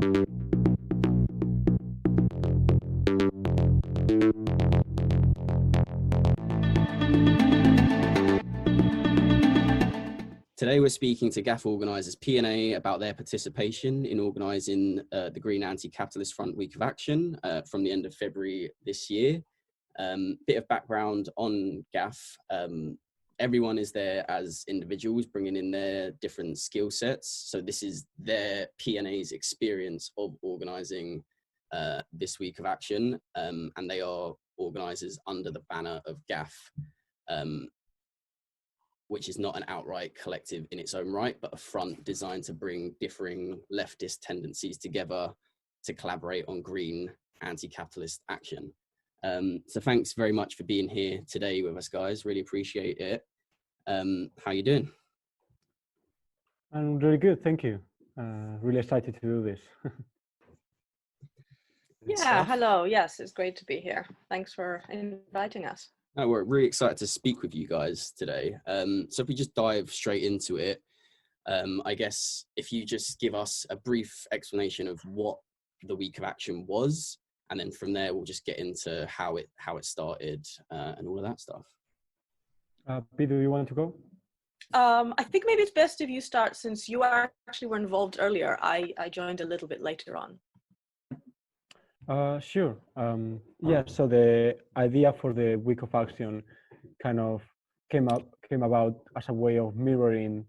Today we're speaking to GAF organisers P&A about their participation in organising the Green Anti-Capitalist Front Week of Action from the end of February this year. Bit of background on GAF. Everyone is there as individuals bringing in their different skill sets. So this is their P&A's experience of organising this week of action, and they are organisers under the banner of GAF. Which is not an outright collective in its own right, but a front designed to bring differing leftist tendencies together to collaborate on green anti-capitalist action. So thanks very much for being here today with us, guys. Really appreciate it. How you doing? I'm really good, thank you. Really excited to do this. Yeah, hello. Yes, it's great to be here. Thanks for inviting us. No, we're really excited to speak with you guys today. So if we just dive straight into it, I guess if you just give us a brief explanation of what the week of action was, and then from there we'll just get into how it started and all of that stuff. Peter, do you want to go? I think maybe it's best if you start, since you actually were involved earlier. I joined a little bit later on. Sure. Yeah, so the idea for the week of action kind of came about as a way of mirroring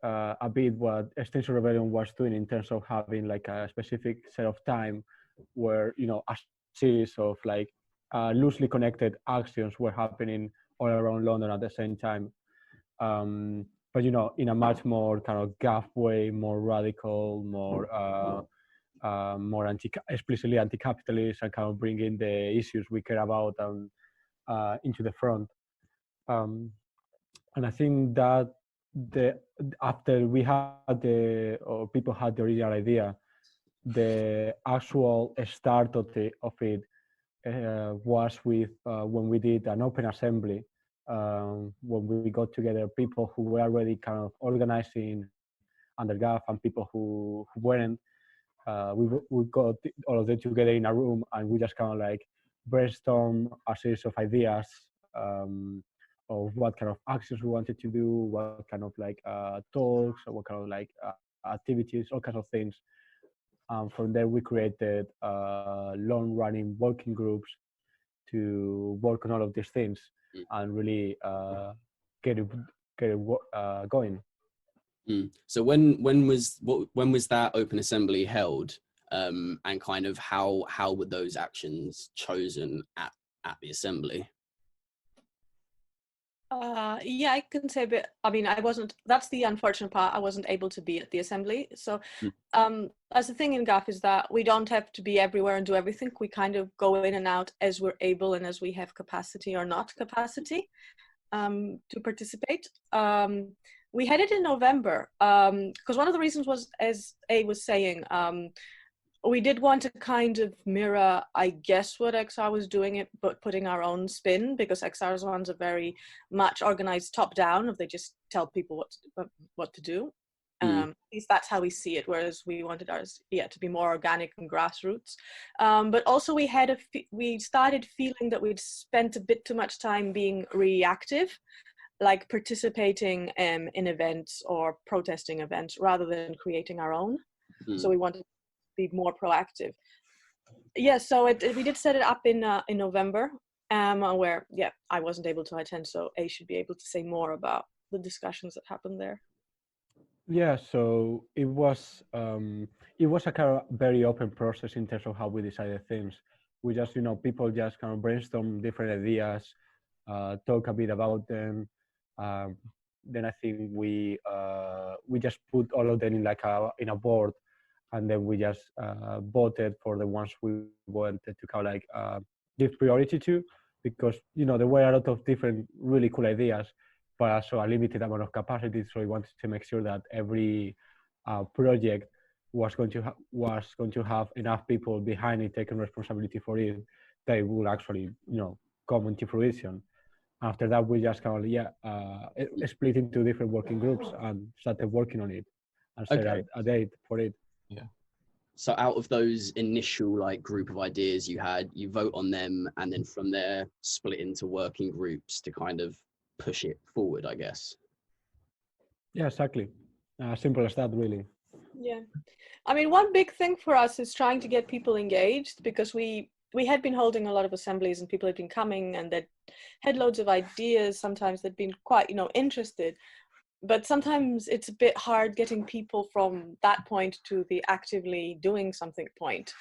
a bit what Extinction Rebellion was doing in terms of having like a specific set of time where, you know, a series of like loosely connected actions were happening all around London at the same time. But, you know, in a much more kind of GAF way, more radical, more explicitly anti-capitalist, and kind of bringing the issues we care about into the front. And I think that after we had people had the original idea, the actual start of it was with when we did an open assembly, when we got together people who were already kind of organizing under GAF and people who weren't. We got all of them together in a room, and we just kind of like brainstorm a series of ideas of what kind of actions we wanted to do, what kind of like talks, or what kind of like activities, all kinds of things. From there, we created long-running working groups to work on all of these things and really get it going. So when was that open assembly held, and kind of how were those actions chosen at the assembly? Yeah, I can say a bit. I mean, that's the unfortunate part. I wasn't able to be at the assembly. So as the thing in GAF is that we don't have to be everywhere and do everything. We kind of go in and out as we're able and as we have capacity or not capacity to participate. We had it in November because one of the reasons was, as A was saying, we did want to kind of mirror, I guess, what XR was doing, but putting our own spin, because XR's ones are very much organized top down. If they just tell people what to do, at least that's how we see it. Whereas we wanted ours, to be more organic and grassroots. But also we started feeling that we'd spent a bit too much time being reactive, like participating in events or protesting events rather than creating our own. So we wanted to be more proactive. Yeah, so we did set it up in November, where I wasn't able to attend, so A should be able to say more about the discussions that happened there. Yeah, so it was a kind of very open process in terms of how we decided things. We just, people just kind of brainstorm different ideas, talk a bit about them. Then I think we just put all of them in a board, and then we just voted for the ones we wanted to kind of like give priority to, because there were a lot of different really cool ideas, but also a limited amount of capacity. So we wanted to make sure that every project was going to have enough people behind it taking responsibility for it that it will actually come into fruition. After that, we just kind of split into different working groups and started working on it and set a date for it. Yeah. So out of those initial like group of ideas you had, you vote on them, and then from there split into working groups to kind of push it forward, I guess. Yeah, exactly. Simple as that, really. Yeah. I mean, one big thing for us is trying to get people engaged, because we had been holding a lot of assemblies and people had been coming and they had loads of ideas. Sometimes they'd been quite, interested, but sometimes it's a bit hard getting people from that point to the actively doing something point.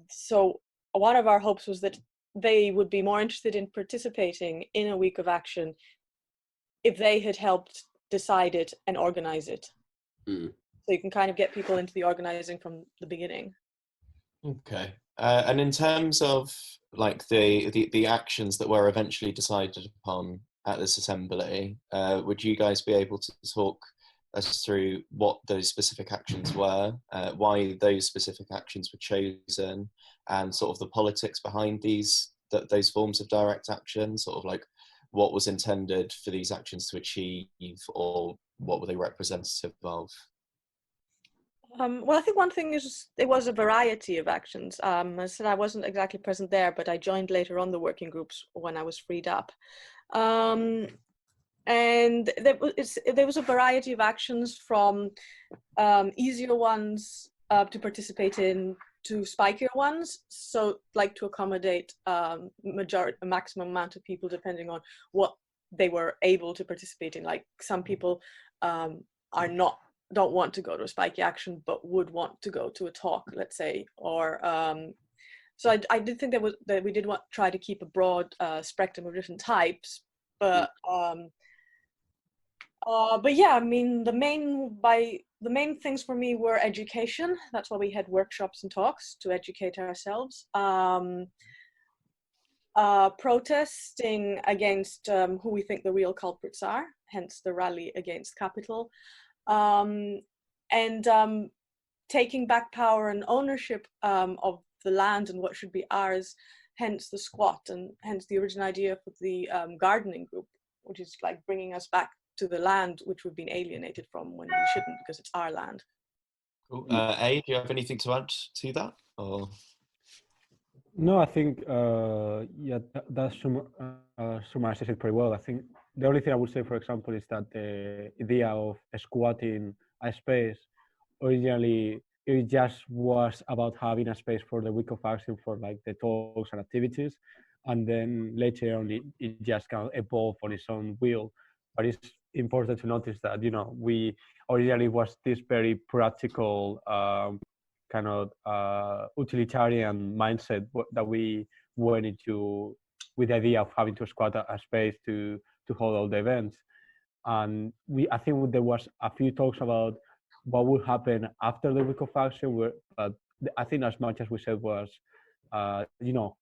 So one of our hopes was that they would be more interested in participating in a week of action if they had helped decide it and organize it. So you can kind of get people into the organizing from the beginning. Okay. And in terms of like the actions that were eventually decided upon at this assembly, would you guys be able to talk us through what those specific actions were, why those specific actions were chosen, and sort of the politics behind those forms of direct action, sort of like what was intended for these actions to achieve, or what were they representative of? Well, I think one thing is it was a variety of actions. I said I wasn't exactly present there, but I joined later on the working groups when I was freed up. And there was a variety of actions, from easier ones to participate in to spikier ones. So like to accommodate a maximum amount of people depending on what they were able to participate in. Like some people don't want to go to a spiky action, but would want to go to a talk, let's say, or so I did think that we did try to keep a broad spectrum of different types, but yeah, I mean, the main things for me were education. That's why we had workshops and talks to educate ourselves. Protesting against who we think the real culprits are, hence the rally against capital. And taking back power and ownership of the land and what should be ours, hence the squat, and hence the original idea for the gardening group, which is like bringing us back to the land which we've been alienated from when we shouldn't, because it's our land. Cool. A, do you have anything to add to that? Or? No, I think yeah, that summarizes it pretty well. I think the only thing I would say, for example, is that the idea of squatting a space, originally it just was about having a space for the week of action for like the talks and activities, and then later on it just kind of evolved on its own will. But it's important to notice that we originally was this very practical kind of utilitarian mindset that we went into, with the idea of having to squat a space to hold all the events. And I think there was a few talks about what would happen after the week of action, but I think as much as we said was,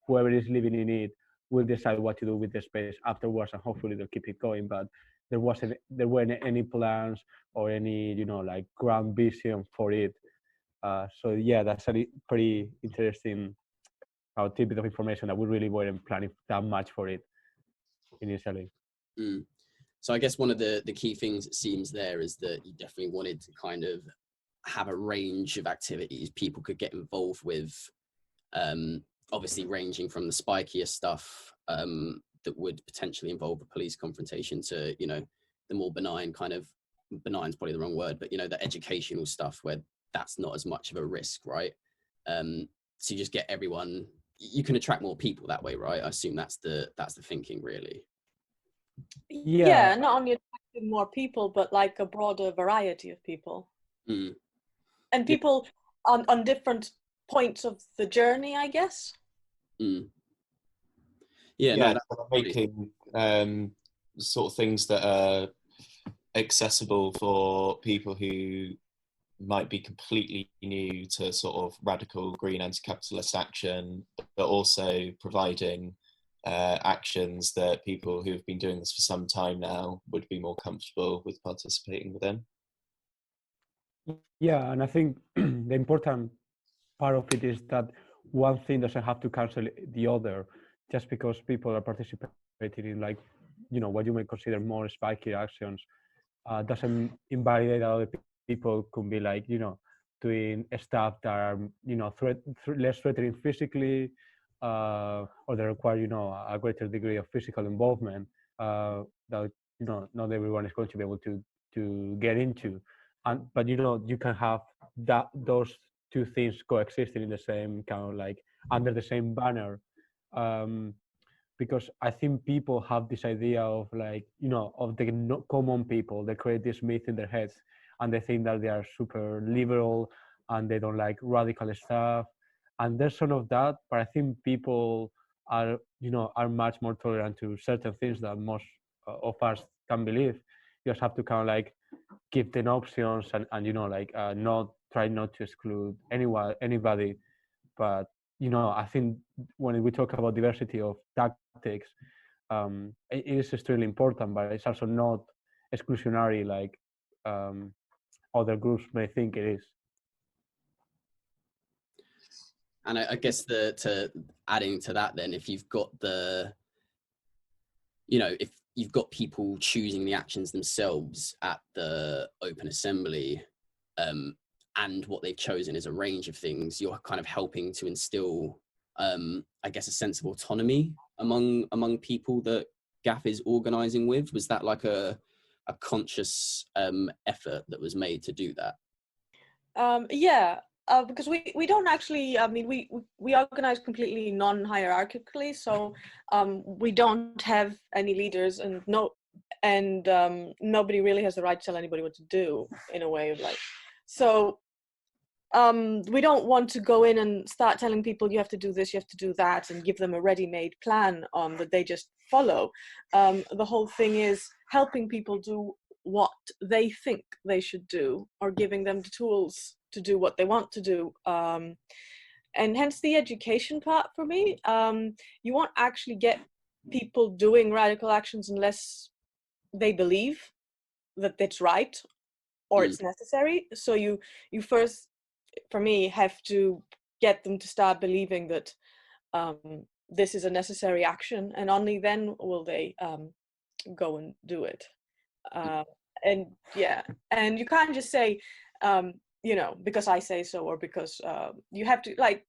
whoever is living in it will decide what to do with the space afterwards, and hopefully they'll keep it going. But there weren't any plans or any like grand vision for it. So yeah, that's a pretty interesting tidbit of information that we really weren't planning that much for it initially. So I guess one of the key things it seems there is that you definitely wanted to kind of have a range of activities people could get involved with, obviously ranging from the spikier stuff that would potentially involve a police confrontation to, the more benign is probably the wrong word, but, the educational stuff where that's not as much of a risk, right? So you just get everyone, you can attract more people that way, right? I assume that's the thinking, really. Yeah, not only attracting more people, but like a broader variety of people. And people on different points of the journey, I guess. Yeah, making sort of things that are accessible for people who might be completely new to sort of radical green anti-capitalist action, but also providing actions that people who've been doing this for some time now would be more comfortable with participating within. Yeah, and I think the important part of it is that one thing doesn't have to cancel the other just because people are participating in like, what you may consider more spiky actions doesn't invalidate that other people could be like, doing stuff that are, less threatening physically, or they require, a greater degree of physical involvement, that, not everyone is going to be able to get into. But you can have those two things coexisting in the same kind of, like, under the same banner. um, because I think people have this idea of, like, of the common people. They create this myth in their heads, and they think that they are super liberal and they don't like radical stuff. And there's some of that, but I think people are much more tolerant to certain things that most of us can believe. You just have to kind of, like, give them options, and like, not to exclude anybody. But I think when we talk about diversity of tactics, it is extremely important, but it's also not exclusionary, like, other groups may think it is. And I guess to adding to that, then, if you've got if you've got people choosing the actions themselves at the open assembly, and what they've chosen is a range of things, you're kind of helping to instill, I guess, a sense of autonomy among people that GAF is organizing with. Was that like a conscious effort that was made to do that? Yeah, because we don't actually, I mean, we organize completely non-hierarchically, so we don't have any leaders, and nobody really has the right to tell anybody what to do, in a way of, like, so we don't want to go in and start telling people you have to do this, you have to do that, and give them a ready-made plan that they just follow. The whole thing is helping people do what they think they should do, or giving them the tools to do what they want to do. And hence the education part for me. You won't actually get people doing radical actions unless they believe that it's right or it's necessary. So you first, for me, have to get them to start believing that this is a necessary action, and only then will they go and do it. And yeah, and you can't just say, because I say so, or because you have to, like,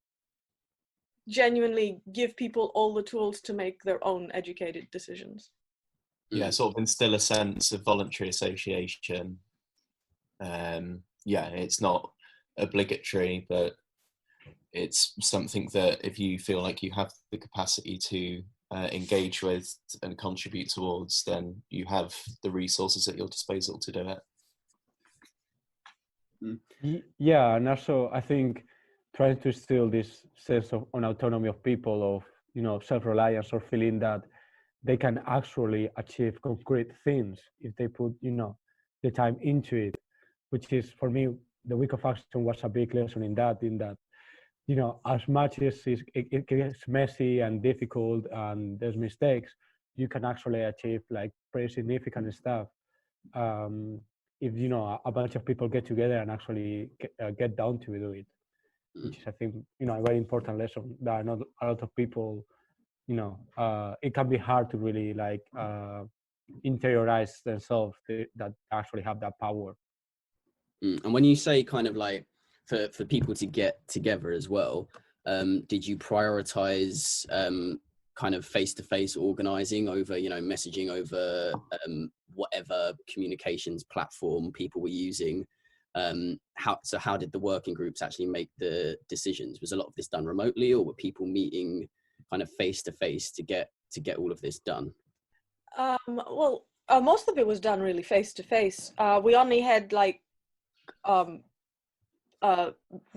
genuinely give people all the tools to make their own educated decisions. Yeah, sort of instill a sense of voluntary association. Yeah, it's not obligatory, but it's something that if you feel like you have the capacity to engage with and contribute towards, then you have the resources at your disposal to do it. Yeah, and also I think trying to instill this sense of autonomy of people, of self-reliance, or feeling that they can actually achieve concrete things if they put the time into it, which is, for me, the week of action was a big lesson in that as much as it gets messy and difficult and there's mistakes, you can actually achieve, like, pretty significant stuff if a bunch of people get together and actually get down to do it, which is, I think, a very important lesson that not a lot of people, it can be hard to really, like, interiorize themselves that actually have that power. And when you say kind of like for people to get together as well, did you prioritize kind of face-to-face organizing over messaging over whatever communications platform people were using? How did the working groups actually make the decisions? Was a lot of this done remotely, or were people meeting kind of face-to-face to get all of this done? Well, most of it was done really face-to-face. We only had, like,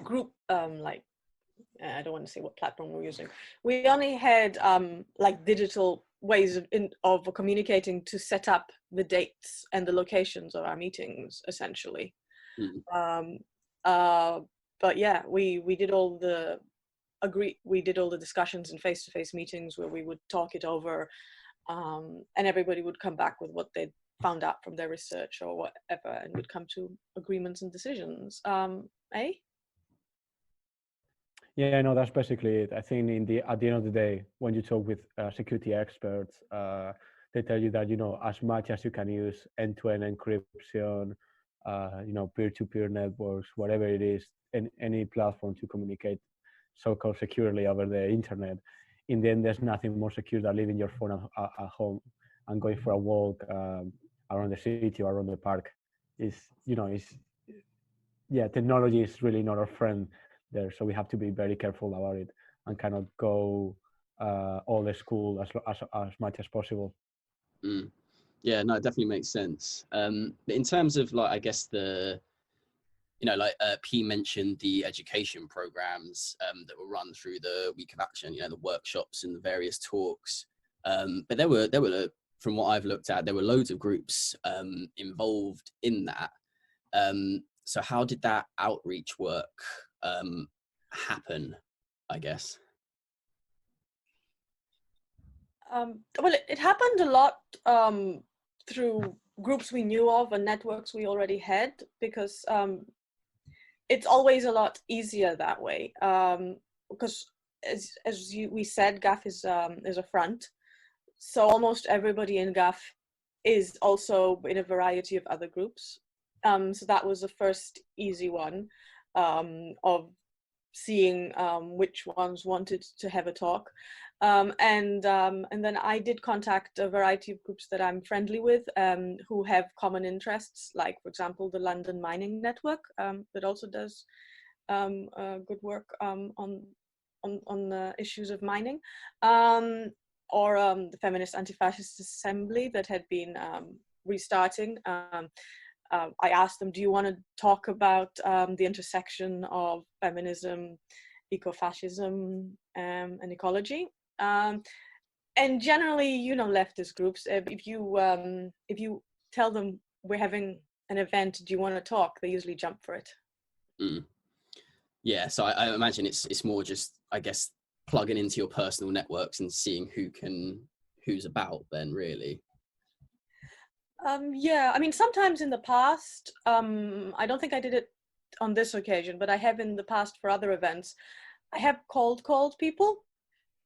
group, like, I don't want to say what platform we're using. We only had like digital ways of communicating to set up the dates and the locations of our meetings, essentially. But yeah, we did all the discussions in face-to-face meetings where we would talk it over, and everybody would come back with what they'd found out from their research or whatever, and would come to agreements and decisions. Yeah, no, that's basically it. I think at the end of the day, when you talk with security experts, they tell you that as much as you can use end-to-end encryption, peer-to-peer networks, whatever it is, and any platform to communicate so-called securely over the internet. In the end, there's nothing more secure than leaving your phone at home and going for a walk around the city or around the park. Technology is really not our friend there, so we have to be very careful about it and cannot go all the school as much as possible. Mm. Yeah, no, it definitely makes sense. But in terms of like, I guess P mentioned the education programs that were run through the week of action, the workshops and the various talks. But there were, from what I've looked at, there were loads of groups involved in that. So how did that outreach work happen, I guess? Well, it happened a lot through groups we knew of and networks we already had, because it's always a lot easier that way. Because we said, GAF is a front, so almost everybody in GAF is also in a variety of other groups. So that was the first easy one of seeing which ones wanted to have a talk. And then I did contact a variety of groups that I'm friendly with, who have common interests, like, for example, the London Mining Network that also does good work on the issues of mining, or the Feminist Anti-Fascist Assembly that had been restarting. I asked them, do you want to talk about the intersection of feminism, ecofascism, and ecology? And generally, leftist groups, if you tell them we're having an event, do you want to talk, they usually jump for it. Mm. Yeah, so I imagine it's more just, I guess, plugging into your personal networks and seeing who's about then, really. Yeah, I mean, sometimes in the past, I don't think I did it on this occasion, but I have in the past for other events, I have called people.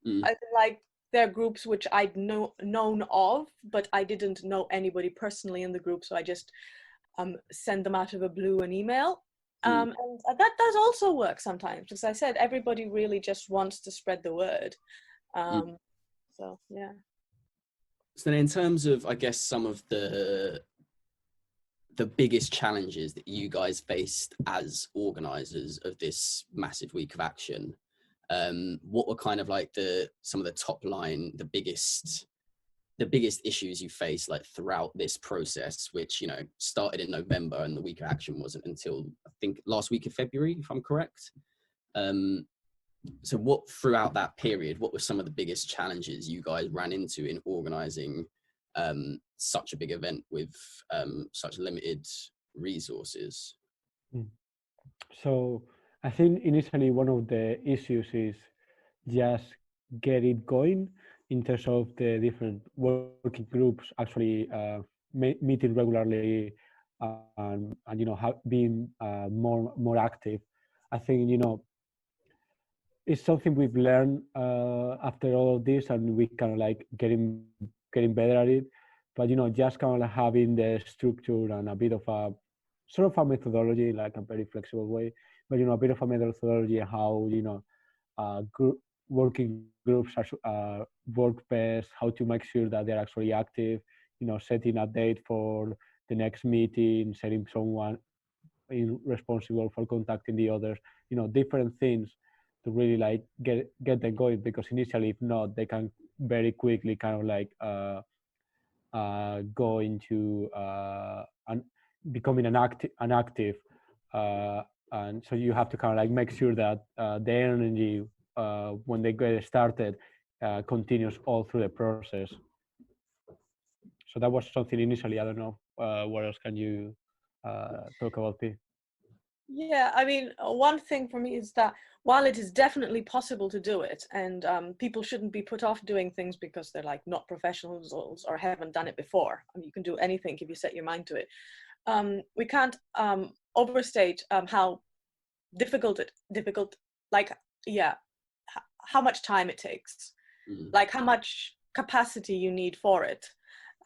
I like there are groups which I'd known of, but I didn't know anybody personally in the group, so I just send them out of the blue an email. And that does also work sometimes, because I said everybody really just wants to spread the word. So yeah. So then in terms of, I guess, some of the biggest challenges that you guys faced as organizers of this massive week of action, what were kind of like some of the top line, the biggest issues you faced like throughout this process, which, started in November and the week of action wasn't until, I think, last week of February, if I'm correct. So what, throughout that period, what were some of the biggest challenges you guys ran into in organizing such a big event with such limited resources? So I think initially one of the issues is just get it going in terms of the different working groups actually meeting regularly and being more active. I think it's something we've learned after all of this, and we kind of like getting better at it. But just kind of like having the structure and a bit of a sort of a methodology, like a very flexible way, but a bit of a methodology how working groups work best, how to make sure that they're actually active, setting a date for the next meeting, setting someone responsible for contacting the others, different things to really like get them going, because initially, if not, they can very quickly kind of like go into becoming an active, and so you have to kind of like make sure that the energy when they get started continues all through the process. So that was something initially. I don't know what else can you talk about, P? Yeah, I mean, one thing for me is that while it is definitely possible to do it, and people shouldn't be put off doing things because they're like not professionals or haven't done it before. I mean, you can do anything if you set your mind to it. We can't overstate how difficult, like, yeah, how much time it takes, like how much capacity you need for it.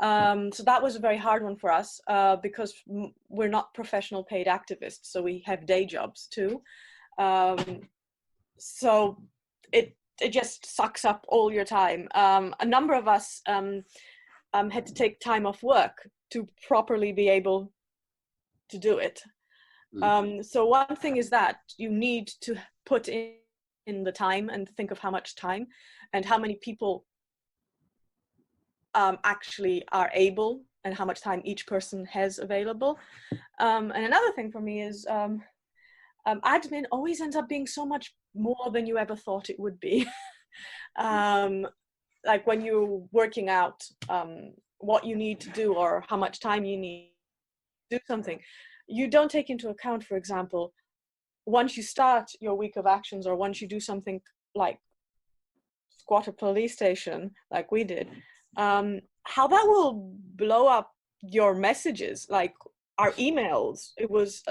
So that was a very hard one for us because we're not professional paid activists, so we have day jobs too. So it just sucks up all your time. A number of us had to take time off work to properly be able to do it. So one thing is that you need to put in the time and think of how much time and how many people actually are able and how much time each person has available. And another thing for me is admin always ends up being so much more than you ever thought it would be. Like when you're working out what you need to do or how much time you need to do something, you don't take into account, for example, once you start your week of actions or once you do something like squat a police station like we did, how that will blow up your messages, like our emails. It was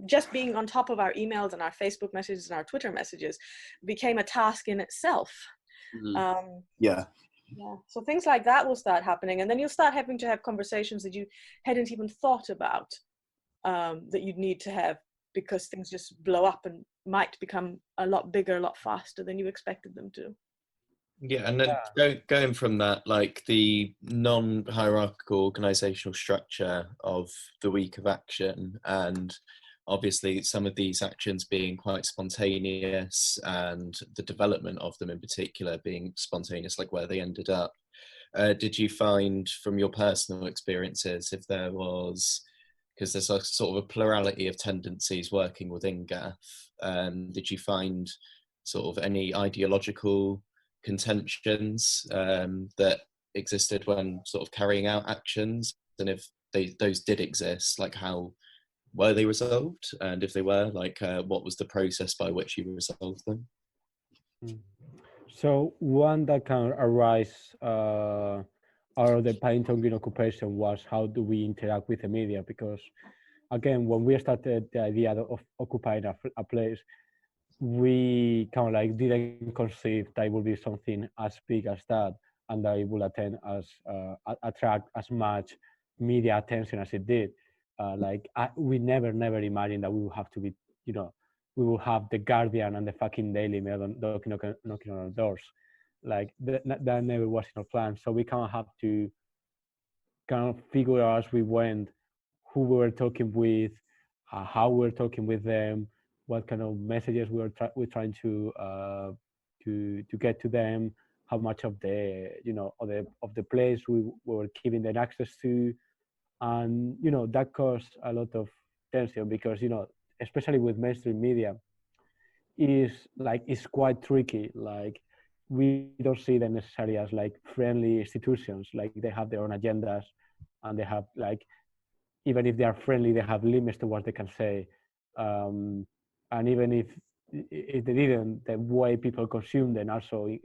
just being on top of our emails and our Facebook messages and our Twitter messages became a task in itself. Yeah. So things like that will start happening, and then you'll start having to have conversations that you hadn't even thought about that you'd need to have, because things just blow up and might become a lot bigger, a lot faster than you expected them to. Yeah, and then going from that, like the non-hierarchical organizational structure of the week of action, and obviously some of these actions being quite spontaneous and the development of them in particular being spontaneous, like where they ended up. Did you find from your personal experiences if there was, because there's a sort of a plurality of tendencies working within GAF, did you find sort of any ideological contentions that existed when sort of carrying out actions, and if those did exist, like how were they resolved, and if they were, like what was the process by which you resolved them? So one that can arise out of the Paddington occupation was how do we interact with the media, because again, when we started the idea of occupying a place, we kind of like didn't conceive that it would be something as big as that, and that it will attract as much media attention as it did. We never imagined that we would have to be, we will have the Guardian and the fucking Daily Mail knocking on our doors. Like that never was in our plan. So we kind of have to kind of figure out as we went who we were talking with, how we were talking with them, what kind of messages we're trying to get to them, how much of the of the place we were giving them access to, and that caused a lot of tension because especially with mainstream media, it's quite tricky. Like we don't see them necessarily as like friendly institutions. Like they have their own agendas, and they have like, even if they are friendly, they have limits to what they can say. And even if they didn't, the way people consume them also,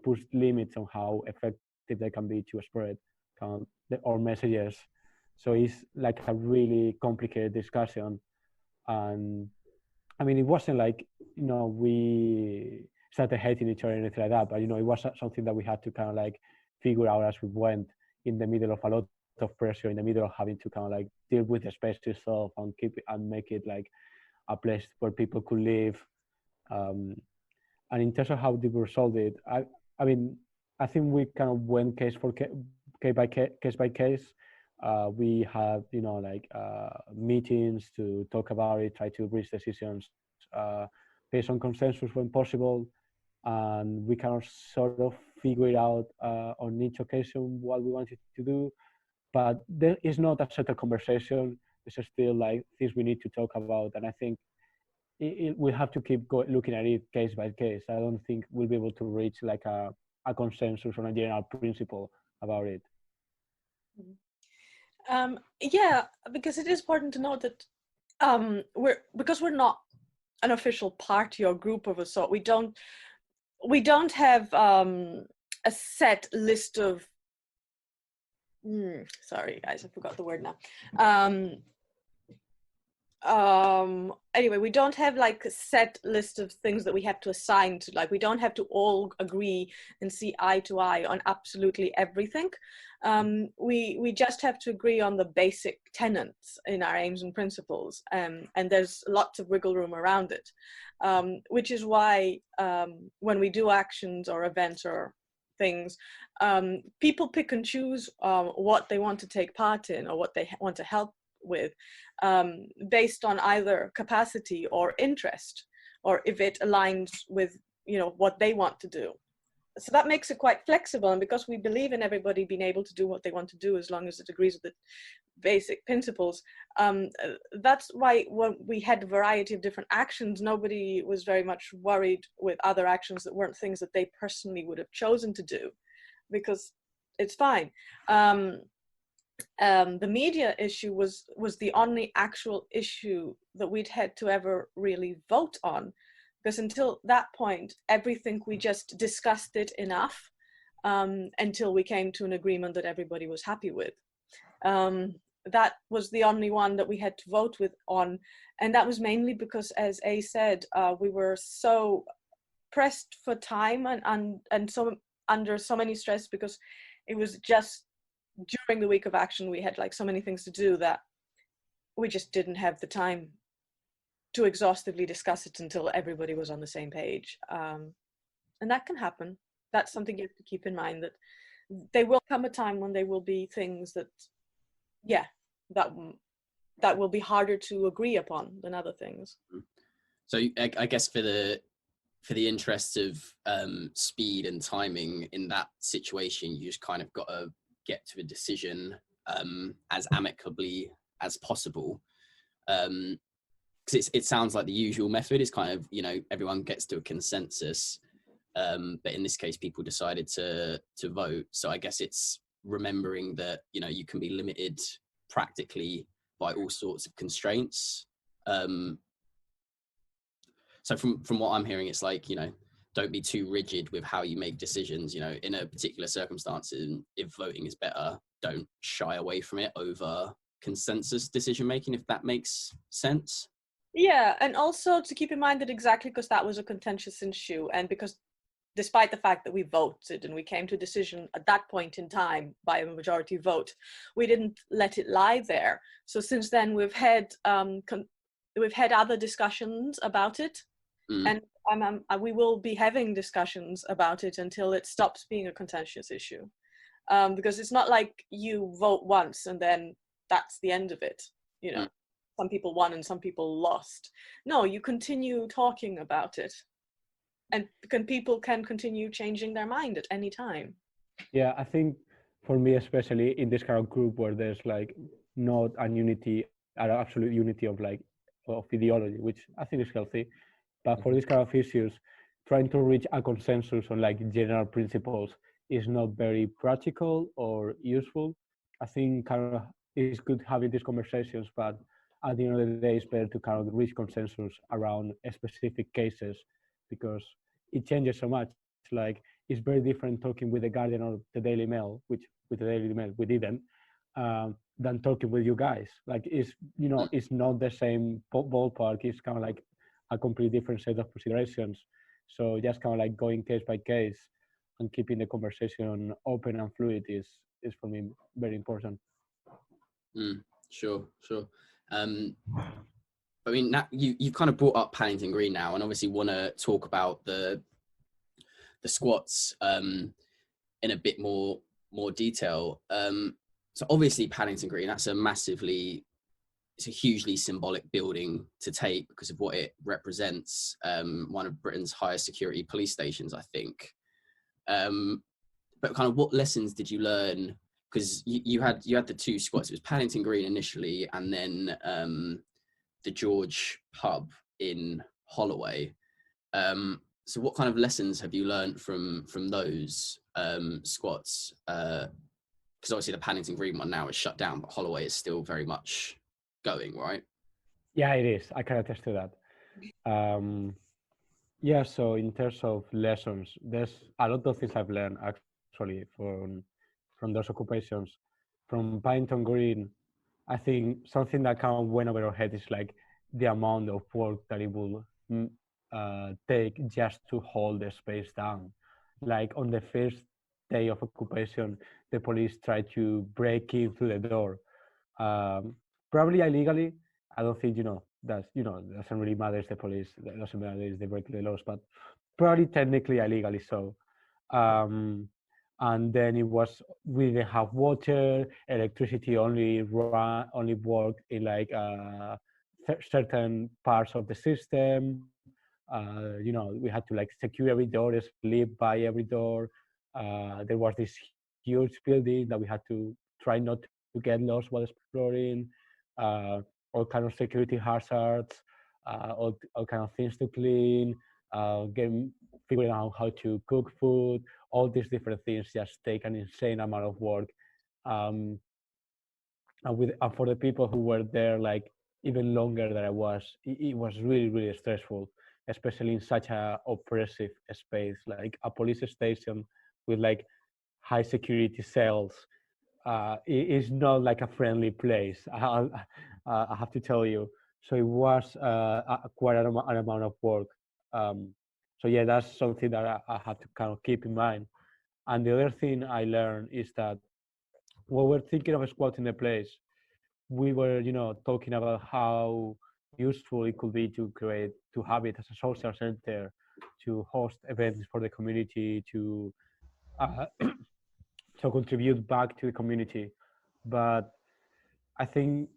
puts limits on how effective they can be to spread our messages. So it's like a really complicated discussion. And I mean, it wasn't like, we started hating each other or anything like that, but, it was something that we had to kind of like figure out as we went, in the middle of a lot of pressure, in the middle of having to kind of like deal with the space itself and keep it and make it like a place where people could live. And in terms of how did we resolve it, I mean, I think we kind of went case by case. We had, meetings to talk about it, try to reach decisions based on consensus when possible. And we kind of sort of figured out on each occasion what we wanted to do. But there is not a settled conversation. There's still like things we need to talk about. And I think we have to keep looking at it case by case. I don't think we'll be able to reach like a consensus on a general principle about it. Yeah, because it is important to note that we're not an official party or group of a sort. We don't have a set list of sorry guys, I forgot the word now. Anyway, we don't have like a set list of things that we have to assign to, like we don't have to all agree and see eye to eye on absolutely everything. We just have to agree on the basic tenets in our aims and principles, and there's lots of wiggle room around it, which is why when we do actions or events or things, people pick and choose what they want to take part in or what they want to help with, based on either capacity or interest, or if it aligns with, you know, what they want to do. So that makes it quite flexible, and because we believe in everybody being able to do what they want to do as long as it agrees with the basic principles, that's why when we had a variety of different actions, nobody was very much worried with other actions that weren't things that they personally would have chosen to do, because it's fine. The media issue was the only actual issue that we'd had to ever really vote on, because until that point, everything we just discussed it enough until we came to an agreement that everybody was happy with. That was the only one that we had to vote with on, and that was mainly because, as A said, we were so pressed for time and so under so many stress, because it was just during the week of action we had like so many things to do that we just didn't have the time to exhaustively discuss it until everybody was on the same page. And that can happen. That's something you have to keep in mind, that there will come a time when there will be things that, yeah, that will be harder to agree upon than other things. So I guess for the interest of speed and timing in that situation, you just kind of got to get to a decision as amicably as possible. Because it sounds like the usual method is kind of, you know, everyone gets to a consensus, but in this case people decided to vote. So I guess it's remembering that, you know, you can be limited practically by all sorts of constraints. So from what I'm hearing, it's like, you know, don't be too rigid with how you make decisions. You know, in a particular circumstance, if voting is better, don't shy away from it over consensus decision making, if that makes sense. Yeah, and also to keep in mind that exactly because that was a contentious issue, and because despite the fact that we voted and we came to a decision at that point in time by a majority vote, we didn't let it lie there. So since then we've had other discussions about it, and we will be having discussions about it until it stops being a contentious issue, because it's not like you vote once and then that's the end of it, you know. Some people won and some people lost. No, you continue talking about it, and people can continue changing their mind at any time. Yeah, I think for me, especially in this kind of group where there's like not an unity, an absolute unity of like of ideology, which I think is healthy. But for these kind of issues, trying to reach a consensus on like general principles is not very practical or useful. I think kind of it's good having these conversations, but at the end of the day, it's better to kind of reach consensus around specific cases, because it changes so much. Like it's very different talking with the Guardian or the Daily Mail, which with the Daily Mail we didn't, than talking with you guys. Like it's, you know, it's not the same ballpark. It's kind of like a completely different set of considerations. So just kind of like going case by case and keeping the conversation open and fluid is for me very important. Sure. I mean, now you've kind of brought up Paddington Green now, and obviously want to talk about the squats in a bit more detail. So obviously Paddington Green, it's a hugely symbolic building to take because of what it represents. One of Britain's highest security police stations, I think. But kind of what lessons did you learn? Because you had the two squats. It was Paddington Green initially, and then the George pub in Holloway. So what kind of lessons have you learned from those squats? Because obviously the Paddington Green one now is shut down, but Holloway is still very much going, right? Yeah, it is. I can attest to that. Yeah, so in terms of lessons, there's a lot of things I've learned actually from those occupations. From Paddington Green, I think something that kind of went over our head is like the amount of work that it will take just to hold the space down. Like on the first day of occupation, the police tried to break in through the door, um, probably illegally. I don't think that's doesn't really matter. It's the police. That doesn't matter. It's they break the laws, but probably technically illegally so. Um, and then it was we didn't have water, electricity only worked in like certain parts of the system. We had to like secure every door, sleep by every door. There was this huge building that we had to try not to get lost while exploring. Uh, all kind of security hazards, all kind of things to clean, figuring out how to cook food. All these different things just take an insane amount of work. Um, and for the people who were there like even longer than I was, it was really stressful, especially in such a oppressive space like a police station with like high security cells. It is not like a friendly place. I have to tell you. So it was quite an amount of work. Um, so yeah, that's something that I have to kind of keep in mind. And the other thing I learned is that when we're thinking of squatting the place, we were, talking about how useful it could be to have it as a social center, to host events for the community, uh, to contribute back to the community. But I think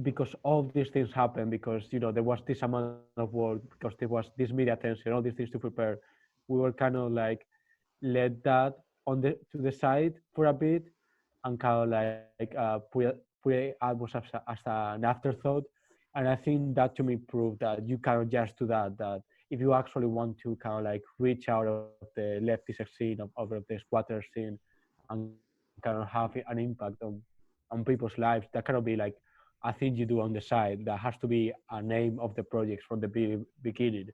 because all these things happened, because there was this amount of work, because there was this media attention, all these things to prepare, we were kind of like let that to the side for a bit, and kind of like put it almost as an afterthought. And I think that to me proved that you cannot just do that if you actually want to kind of like reach out of the leftist scene of the squatter scene and kind of have an impact on people's lives, that cannot be like a thing you do on the side. That has to be a name of the projects from the beginning,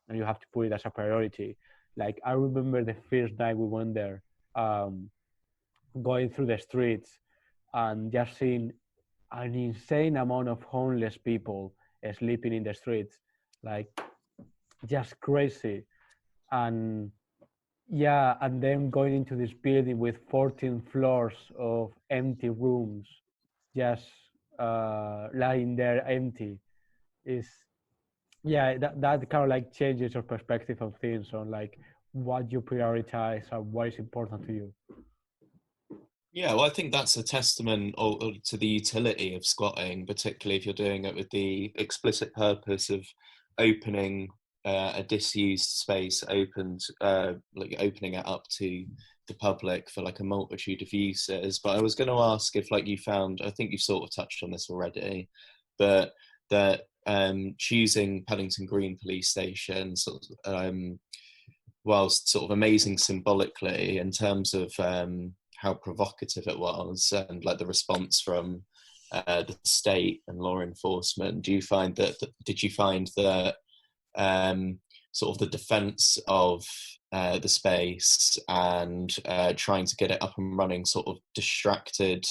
and you have to put it as a priority. Like I remember the first night we went there, um, going through the streets and just seeing an insane amount of homeless people sleeping in the streets, like just crazy. And yeah, and then going into this building with 14 floors of empty rooms, just lying there empty, is yeah, that kind of like changes your perspective of things on like what you prioritize and what is important to you. Yeah, well, I think that's a testament to the utility of squatting, particularly if you're doing it with the explicit purpose of opening a disused space, like opening it up to the public for like a multitude of uses. But I was going to ask if like you found, I think you've sort of touched on this already, but that choosing Paddington Green Police Station whilst sort of amazing symbolically in terms of how provocative it was and like the response from the state and law enforcement, did you find that sort of the defense of the space and trying to get it up and running sort of distracted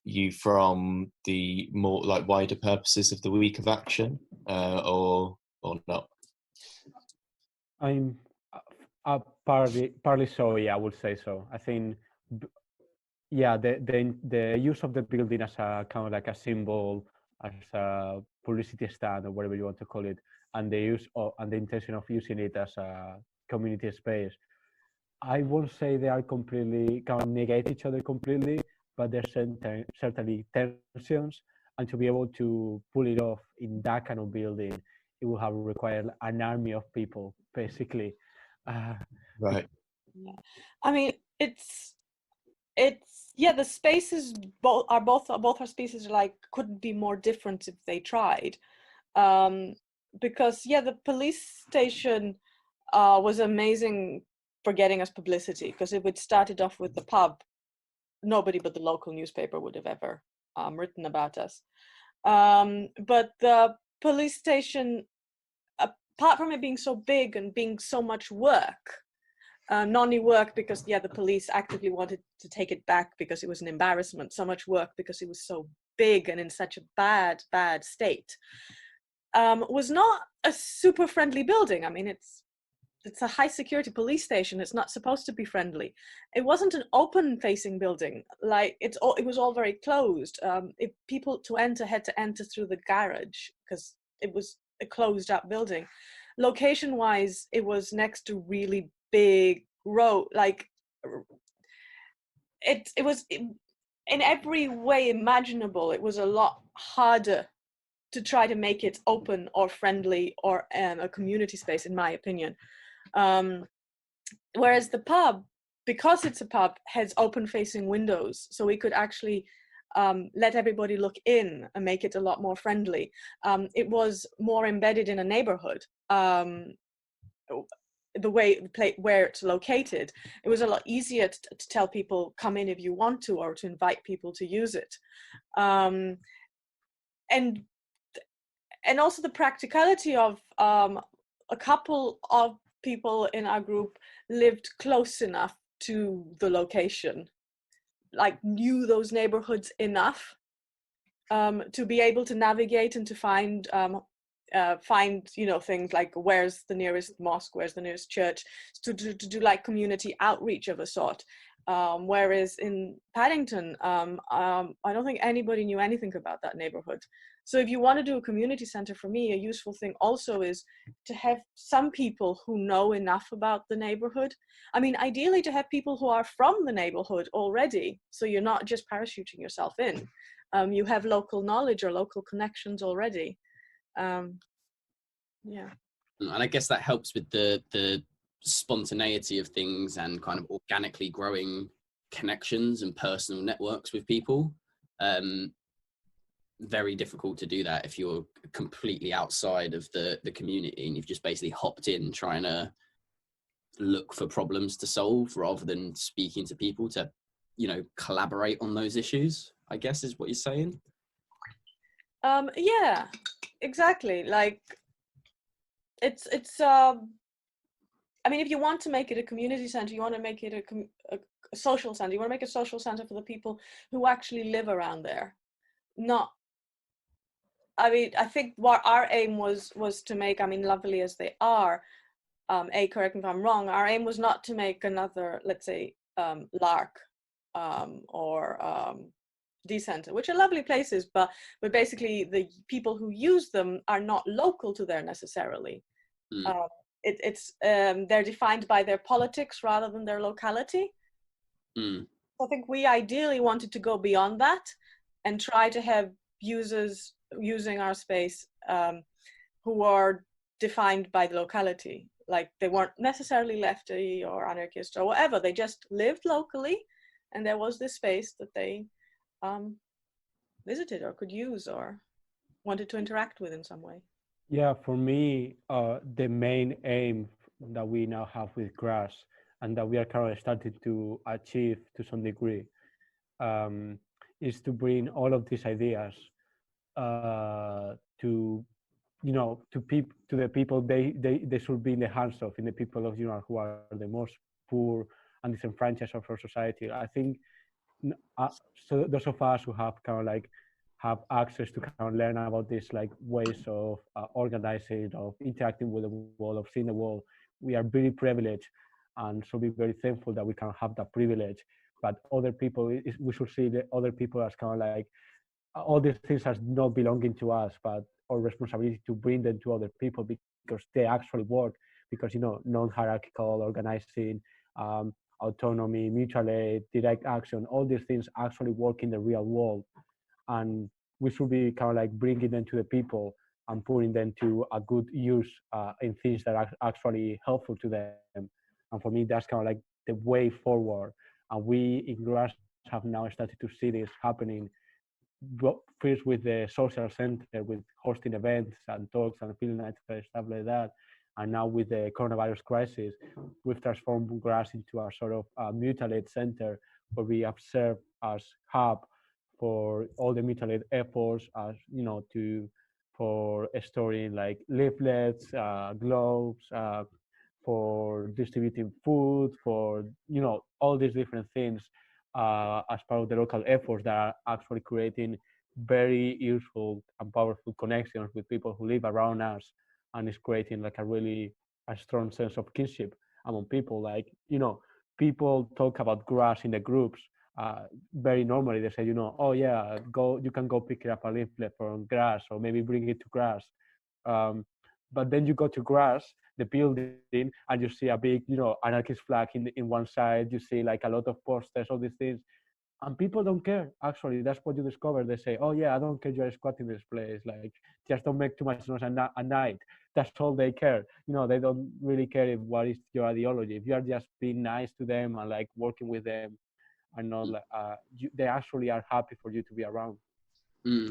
you from the more like wider purposes of the week of action, or not? I'm partly so. Yeah, I would say so. I think, yeah, the use of the building as a kind of like a symbol, as a publicity stand or whatever you want to call it, and the intention of using it as a community space. I won't say they are completely kind of negate each other completely, but there's certainly tensions, and to be able to pull it off in that kind of building, it will have required an army of people, basically. Uh, Right. Yeah. I mean, it's yeah, the spaces both our spaces like couldn't be more different if they tried, because yeah, the police station was amazing for getting us publicity, because if it started off with the pub, nobody but the local newspaper would have ever written about us. But the police station, apart from it being so big and being so much work, not only work because yeah, the police actively wanted to take it back because it was an embarrassment, so much work because it was so big and in such a bad state, was not a super friendly building. I mean, it's a high security police station. It's not supposed to be friendly. It wasn't an open facing building. Like it was all very closed. If people to enter had to enter through the garage because it was a closed up building. Location wise, it was next to really big road. Like it was in every way imaginable. It was a lot harder to try to make it open or friendly or a community space, in my opinion. Whereas the pub, because it's a pub, has open facing windows, so we could actually let everybody look in and make it a lot more friendly. It was more embedded in a neighborhood. The way where it's located, it was a lot easier to tell people come in if you want to, or to invite people to use it. And also the practicality of a couple of people in our group lived close enough to the location, like knew those neighborhoods enough to be able to navigate and to find things like where's the nearest mosque, where's the nearest church, to do like community outreach of a sort. Whereas in Paddington, I don't think anybody knew anything about that neighborhood. So if you want to do a community center, for me, a useful thing also is to have some people who know enough about the neighborhood. I mean, ideally to have people who are from the neighborhood already, so you're not just parachuting yourself in. You have local knowledge or local connections already. Yeah. And I guess that helps with the spontaneity of things and kind of organically growing connections and personal networks with people. Very difficult to do that if you're completely outside of the community and you've just basically hopped in trying to look for problems to solve rather than speaking to people to, collaborate on those issues, I guess is what you're saying. Yeah, exactly. Like it's I mean, if you want to make it a community center, you want to make it a social center, you want to make a social center for the people who actually live around there. I mean, I think what our aim was to make, I mean, lovely as they are, correct me if I'm wrong, our aim was not to make another, let's say, Lark or D-Center, which are lovely places, but basically the people who use them are not local to there necessarily. They're defined by their politics rather than their locality. I think we ideally wanted to go beyond that and try to have users using our space who are defined by the locality. Like they weren't necessarily lefty or anarchist or whatever, they just lived locally and there was this space that they visited or could use or wanted to interact with in some way. Yeah, for me, the main aim that we now have with Grass and that we are currently starting to achieve to some degree is to bring all of these ideas to the people they should be in the hands of, in the people of who are the most poor and disenfranchised of our society. I think so those of us who have kind of like have access to kind of learn about these like ways of organizing, of interacting with the world, of seeing the world, we are very privileged, and so be very thankful that we can have that privilege. But other people, we should see the other people as kind of like all these things as not belonging to us, but our responsibility to bring them to other people because they actually work. Because non-hierarchical organizing, autonomy, mutual aid, direct action, all these things actually work in the real world, and we should be kind of like bringing them to the people and putting them to a good use in things that are actually helpful to them. And for me, that's kind of like the way forward. And we in Grass have now started to see this happening, first with the social center, with hosting events and talks and film nights and stuff like that. And now with the coronavirus crisis, we've transformed Grass into a sort of mutual aid center where we observe as hub for all the mutual aid efforts, as for storing like leaflets, gloves, for distributing food, for all these different things as part of the local efforts that are actually creating very useful and powerful connections with people who live around us, and it's creating like a strong sense of kinship among people. Like, people talk about grass in the groups very normally. They say, oh yeah, you can go pick up a leaflet from grass, or maybe bring it to grass. um, but then you go to grass, the building, and you see a big, anarchist flag in one side. You see like a lot of posters, all these things, and people don't care. Actually, that's what you discover. They say, oh yeah, I don't care you're squatting this place, like, just don't make too much noise at night. That's all they care. They don't really care what is your ideology. If you are just being nice to them and like working with them, and not like they actually are happy for you to be around.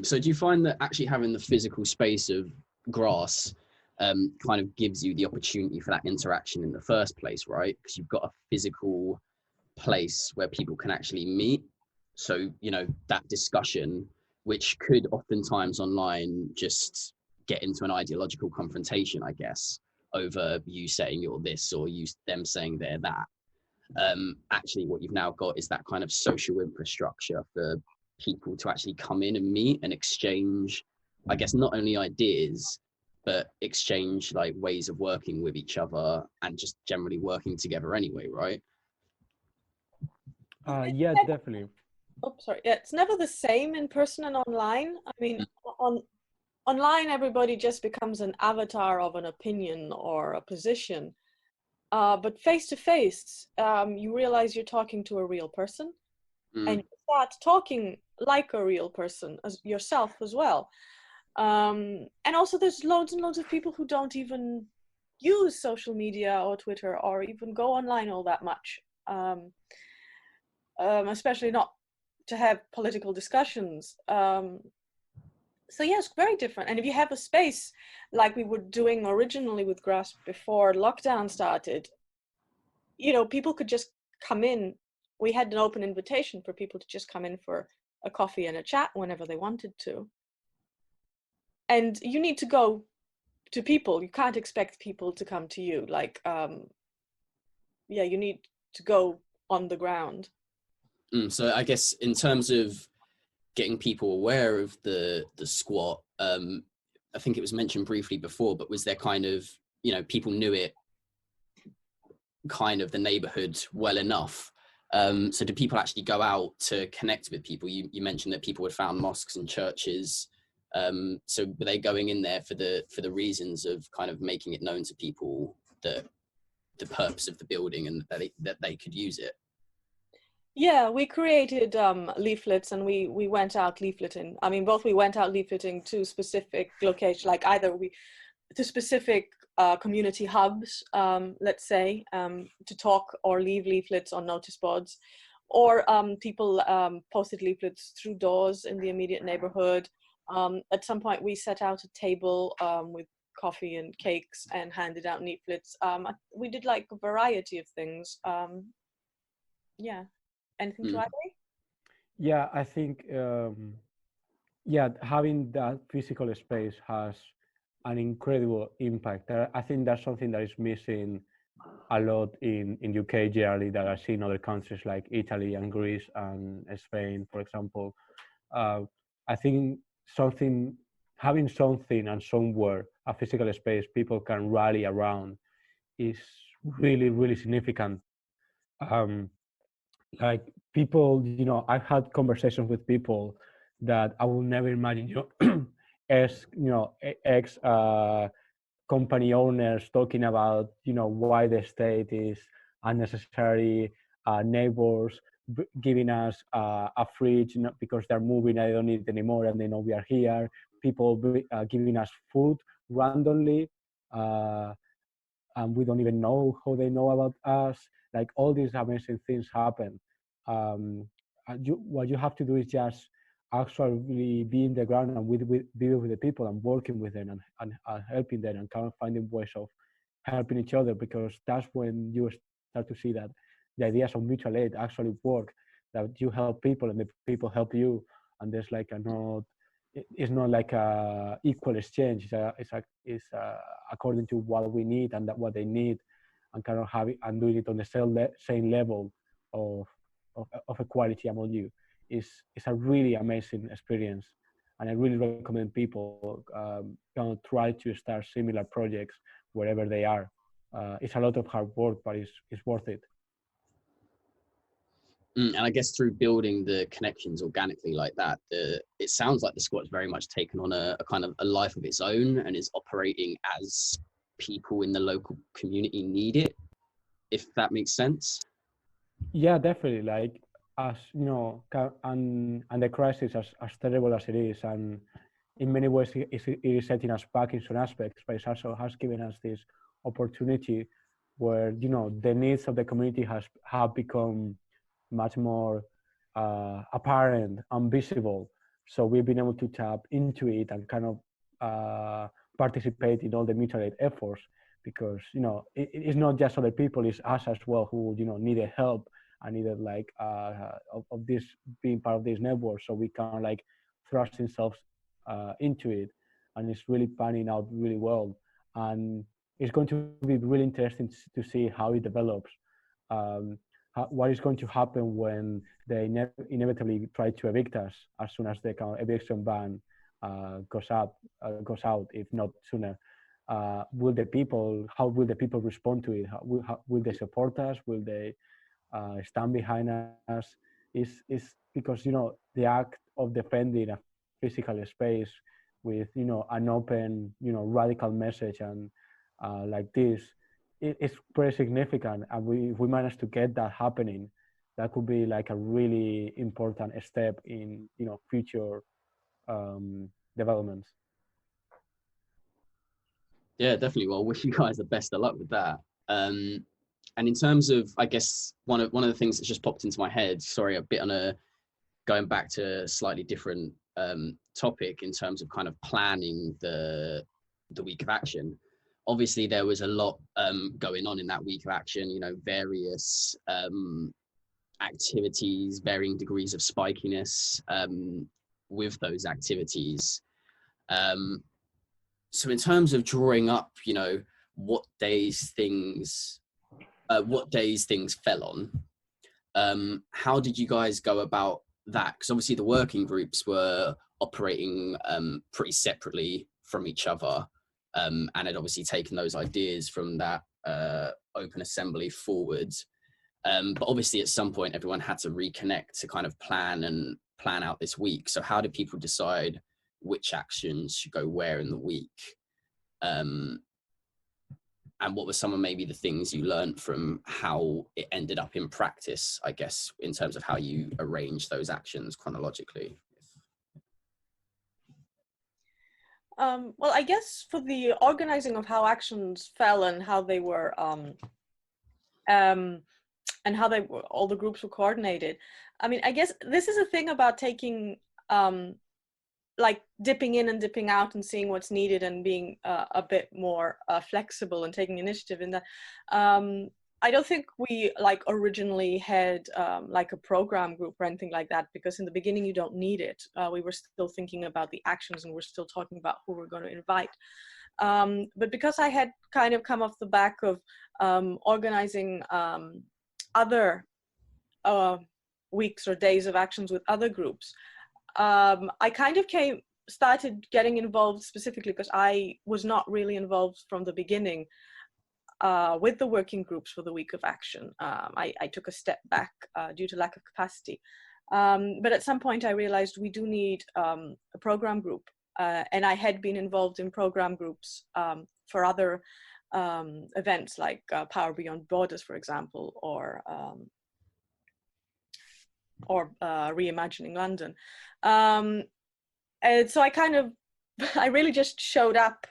So do you find that actually having the physical space of grass kind of gives you the opportunity for that interaction in the first place, right? Because you've got a physical place where people can actually meet. So, that discussion, which could oftentimes online just get into an ideological confrontation, I guess, over you saying you're this or them saying they're that. Actually, what you've now got is that kind of social infrastructure for people to actually come in and meet and exchange, I guess, not only ideas, but exchange like ways of working with each other and just generally working together anyway, right? Yeah, definitely. Oh, sorry. Yeah, it's never the same in person and online. I mean, online, everybody just becomes an avatar of an opinion or a position. But face to face, you realize you're talking to a real person, and you start talking like a real person as yourself as well. And also, there's loads and loads of people who don't even use social media or Twitter or even go online all that much, especially not to have political discussions. So yes, very different. And if you have a space like we were doing originally with Grasp before lockdown started, people could just come in. We had an open invitation for people to just come in for a coffee and a chat whenever they wanted to. And you need to go to people. You can't expect people to come to you. Like, you need to go on the ground. So I guess in terms of getting people aware of the squat, I think it was mentioned briefly before, but was there kind of, people knew it, kind of the neighborhood well enough? So do people actually go out to connect with people? You mentioned that people had found mosques and churches. So were they going in there for the reasons of kind of making it known to people that the purpose of the building and that they could use it? Yeah, we created leaflets, and we went out leafleting. I mean, both we went out leafleting to specific locations, like either to specific community hubs, let's say, to talk or leave leaflets on notice boards, or people posted leaflets through doors in the immediate neighborhood. At some point, we set out a table with coffee and cakes and handed out leaflets. We did like a variety of things. Yeah. Anything to add? Yeah, I think having that physical space has an incredible impact. I think that's something that is missing a lot in UK generally, that I see in other countries like Italy and Greece and Spain, for example. I think having something and somewhere, a physical space people can rally around, is really, really significant. Like, people, I've had conversations with people that I will never imagine, as ex company owners talking about, why the state is unnecessary, neighbors giving us a fridge, because they're moving, I don't need it anymore, and they know we are here. People giving us food randomly, and we don't even know how they know about us. Like, all these amazing things happen. What you have to do is just actually be in the ground and be with the people and working with them, and helping them, and kind of finding ways of helping each other, because that's when you start to see that the ideas of mutual aid actually work, that you help people and the people help you, and there's like it's not like a equal exchange. It's according to what we need and what they need, and kind of having and doing it on the same level of equality among you. It's a really amazing experience. And I really recommend people try to start similar projects wherever they are. It's a lot of hard work, but it's worth it. And I guess through building the connections organically like that, it sounds like the squad's very much taken on a kind of a life of its own and is operating as people in the local community need it, if that makes sense. Yeah, definitely. Like, as you know, and the crisis, as terrible as it is, and in many ways it is setting us back in some aspects, but it also has given us this opportunity where, you know, the needs of the community have become much more apparent and visible. So we've been able to tap into it and kind of participate in all the mutual aid efforts, because, you know, it's not just other people, it's us as well who, you know, needed help and needed like of this being part of this network, so we can like thrust ourselves into it, and it's really panning out really well. And it's going to be really interesting to see how it develops. What is going to happen when they inevitably try to evict us as soon as the kind of eviction ban goes out, if not sooner. How will the people respond to it? Will they support us? Will they stand behind us? Is because, you know, the act of defending a physical space with, you know, an open, you know, radical message and like this, it's pretty significant. And if we manage to get that happening, that could be like a really important step in, you know, future developments. Yeah, definitely. Well, wish you guys the best of luck with that. And in terms of, I guess, one of the things that's just popped into my head, sorry, a bit on a going back to a slightly different topic in terms of kind of planning the week of action. Obviously, there was a lot going on in that week of action, you know, various activities, varying degrees of spikiness with those activities. So in terms of drawing up, you know, what days things fell on, how did you guys go about that? Because obviously the working groups were operating pretty separately from each other, and had obviously taken those ideas from that open assembly forward. But obviously at some point everyone had to reconnect to kind of plan out this week. So how did people decide which actions should go where in the week? And what were some of maybe the things you learned from how it ended up in practice, I guess, in terms of how you arrange those actions chronologically? Well, I guess for the organizing of how actions fell and how they were, and how all the groups were coordinated. I mean, I guess this is a thing about taking, like dipping in and dipping out and seeing what's needed and being a bit more flexible and taking initiative in that. I don't think we like originally had like a program group or anything like that, because in the beginning you don't need it. We were still thinking about the actions and we're still talking about who we're going to invite. But because I had kind of come off the back of organizing other weeks or days of actions with other groups, I kind of started getting involved specifically because I was not really involved from the beginning with the working groups for the week of action. I took a step back due to lack of capacity. But at some point I realized we do need a program group. And I had been involved in program groups for other events like Power Beyond Borders, for example, or Reimagining London. And so I really just showed up.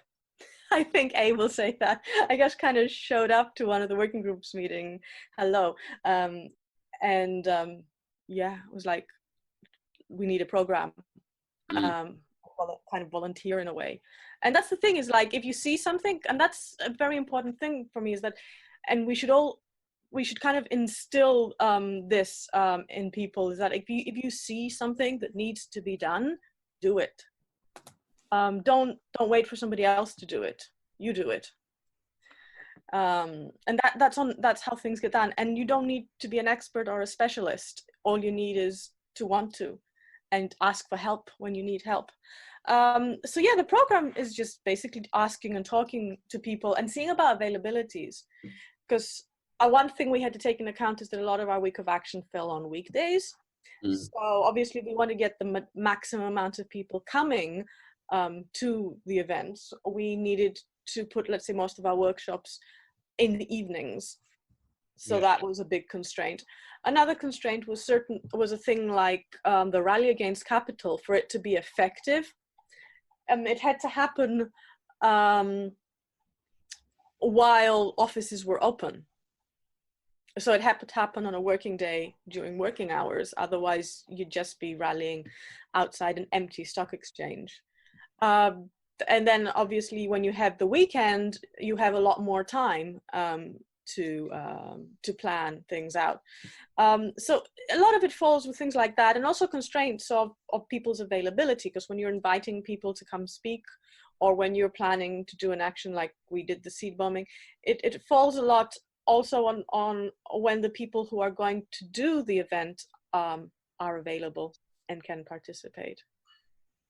I think A will say that. I just kind of showed up to one of the working groups meeting. Hello. Yeah, it was like, we need a program. Kind of volunteer in a way. And that's the thing, is like, if you see something, and that's a very important thing for me, is that, and we should kind of instill this in people, is that if you see something that needs to be done, do it. Don't wait for somebody else to do it. You do it. And that's how things get done. And you don't need to be an expert or a specialist. All you need is to want to. and ask for help when you need help. So yeah, the program is just basically asking and talking to people and seeing about availabilities, because one thing we had to take into account is that a lot of our week of action fell on weekdays. So obviously we want to get the maximum amount of people coming to the events. We needed to put, let's say, most of our workshops in the evenings. So that was a big constraint. Another constraint was a thing like the rally against capital. For it to be effective, it had to happen while offices were open. So it had to happen on a working day during working hours. Otherwise, you'd just be rallying outside an empty stock exchange. And then obviously when you have the weekend, you have a lot more time to plan things out. So a lot of it falls with things like that, and also constraints of people's availability, because when you're inviting people to come speak, or when you're planning to do an action like we did the seed bombing, it falls a lot also on when the people who are going to do the event are available and can participate.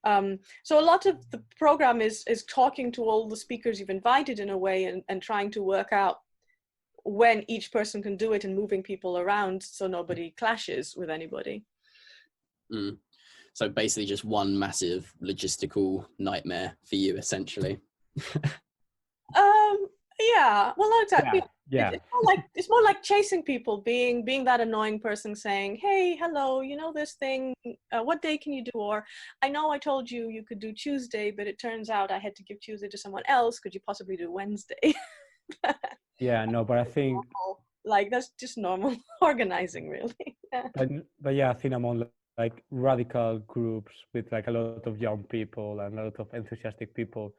So a lot of the program is talking to all the speakers you've invited in a way, and trying to work out when each person can do it, and moving people around so nobody clashes with anybody. So basically just one massive logistical nightmare for you, essentially. Yeah, well, not exactly. Yeah. It's more like chasing people, being that annoying person saying, hey, hello, you know this thing, what day can you do? Or I know I told you you could do Tuesday, but it turns out I had to give Tuesday to someone else. Could you possibly do Wednesday? Yeah, no, but I think like that's just normal organizing, really. but yeah, I think among like radical groups with like a lot of young people and a lot of enthusiastic people,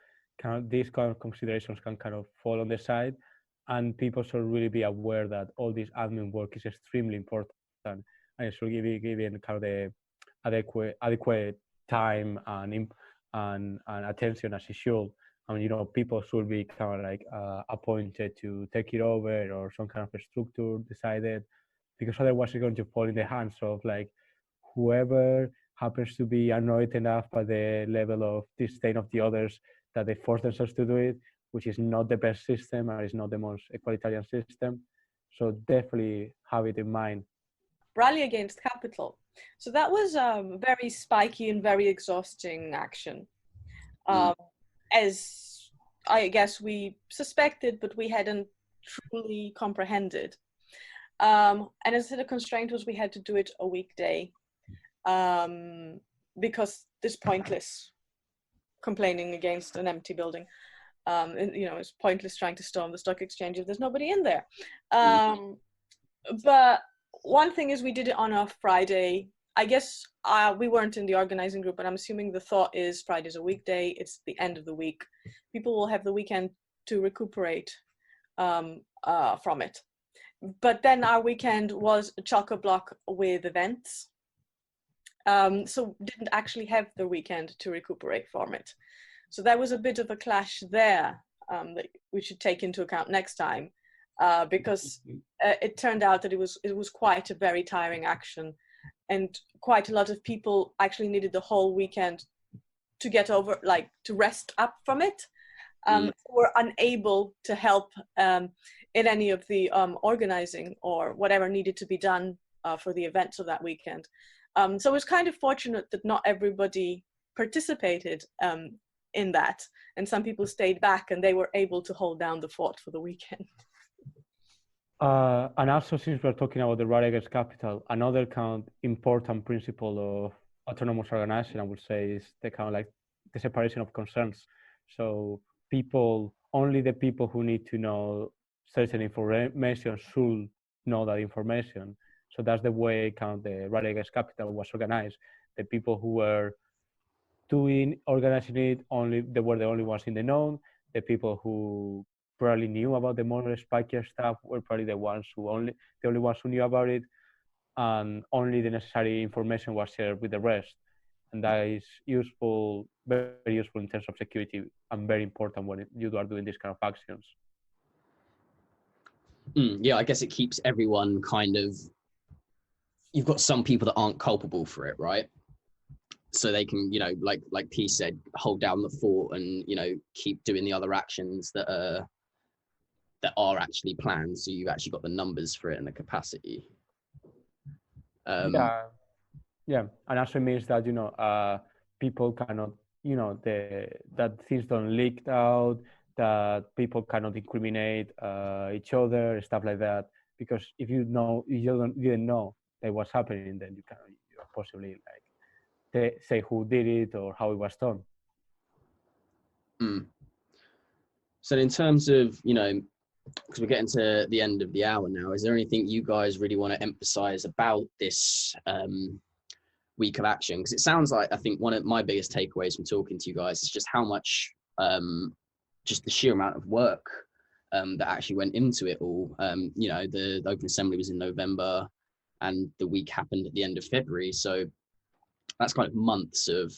these kind of considerations can kind of fall on the side, and people should really be aware that all this admin work is extremely important, and it should be given kind of the adequate time and attention as it should. I mean, you know, people should be kind of like appointed to take it over, or some kind of a structure decided, because otherwise it's going to fall in the hands of like whoever happens to be annoyed enough by the level of disdain of the others that they force themselves to do it, which is not the best system and is not the most egalitarian system. So definitely have it in mind. Rally against capital. So that was very spiky and very exhausting action. As I guess we suspected, but we hadn't truly comprehended. And as the constraint was we had to do it a weekday, because it's pointless complaining against an empty building. And, you know, it's pointless trying to storm the stock exchange if there's nobody in there. But one thing is we did it on a Friday. I guess we weren't in the organizing group, but I'm assuming the thought is Friday's a weekday. It's the end of the week. People will have the weekend to recuperate from it. But then our weekend was a chock-a-block with events. So didn't actually have the weekend to recuperate from it. So there was a bit of a clash there that we should take into account next time, because it turned out that it was quite a very tiring action, and quite a lot of people actually needed the whole weekend to get over, like to rest up from it. Were unable to help in any of the organizing or whatever needed to be done for the events of that weekend. So it was kind of fortunate that not everybody participated in that, and some people stayed back and they were able to hold down the fort for the weekend. And also, since we're talking about the right against capital, another kind of important principle of autonomous organizing, I would say, is the kind of like the separation of concerns. So only the people who need to know certain information should know that information. So that's the way kind of the right against capital was organized. The people who were organizing it, they were the only ones in the know. The people who probably knew about the more spikier stuff were probably the only ones who knew about it, and only the necessary information was shared with the rest. And that is useful, very useful in terms of security, and very important when you are doing these kind of actions. Yeah, I guess it keeps everyone kind of, you've got some people that aren't culpable for it, right? so they can, you know, like P said, hold down the fort and, you know, keep doing the other actions that are actually planned. So you've actually got the numbers for it and the capacity. Yeah, and also means that, you know, people cannot, you know, that things don't leak out, that people cannot incriminate each other, stuff like that. Because if you didn't know that was happening, then you can possibly like say who did it or how it was done. So in terms of, you know, because we're getting to the end of the hour now, is there anything you guys really want to emphasize about this week of action? Because it sounds like, I think one of my biggest takeaways from talking to you guys is just how much, just the sheer amount of work that actually went into it all. You know, the Open Assembly was in November and the week happened at the end of February. So that's kind of months of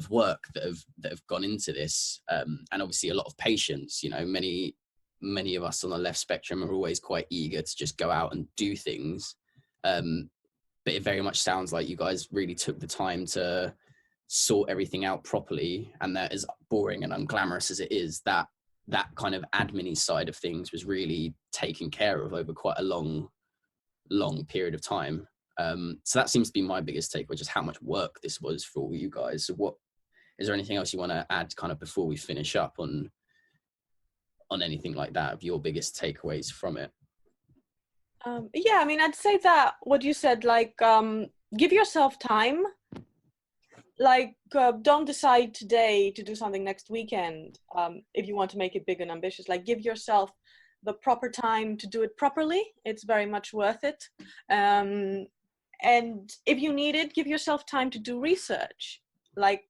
work that have gone into this, and obviously a lot of patience. You know, many of us on the left spectrum are always quite eager to just go out and do things, but it very much sounds like you guys really took the time to sort everything out properly, and that, as boring and unglamorous as it is, that kind of admin side of things was really taken care of over quite a long period of time. So that seems to be my biggest takeaway, just how much work this was for all you guys. So what is there anything else you want to add kind of before we finish up on anything like that, of your biggest takeaways from it? Yeah, I mean, I'd say that what you said, like, give yourself time. Like, don't decide today to do something next weekend if you want to make it big and ambitious. Like, give yourself the proper time to do it properly. It's very much worth it. And if you need it, give yourself time to do research. Like,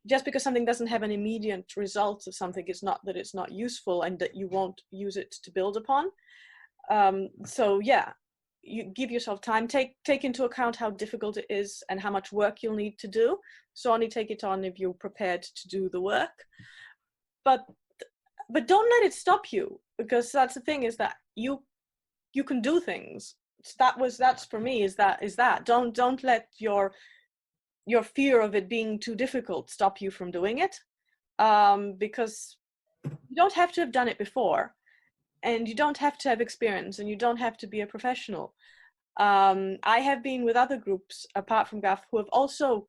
just because something doesn't have an immediate result of something, it's not that it's not useful and that you won't use it to build upon. So yeah, you give yourself time, take into account how difficult it is and how much work you'll need to do. So only take it on if you're prepared to do the work. But don't let it stop you, because that's the thing, is that you can do things. That's for me, is that don't let your fear of it being too difficult stop you from doing it, because you don't have to have done it before, and you don't have to have experience, and you don't have to be a professional. I have been with other groups apart from GAF who have also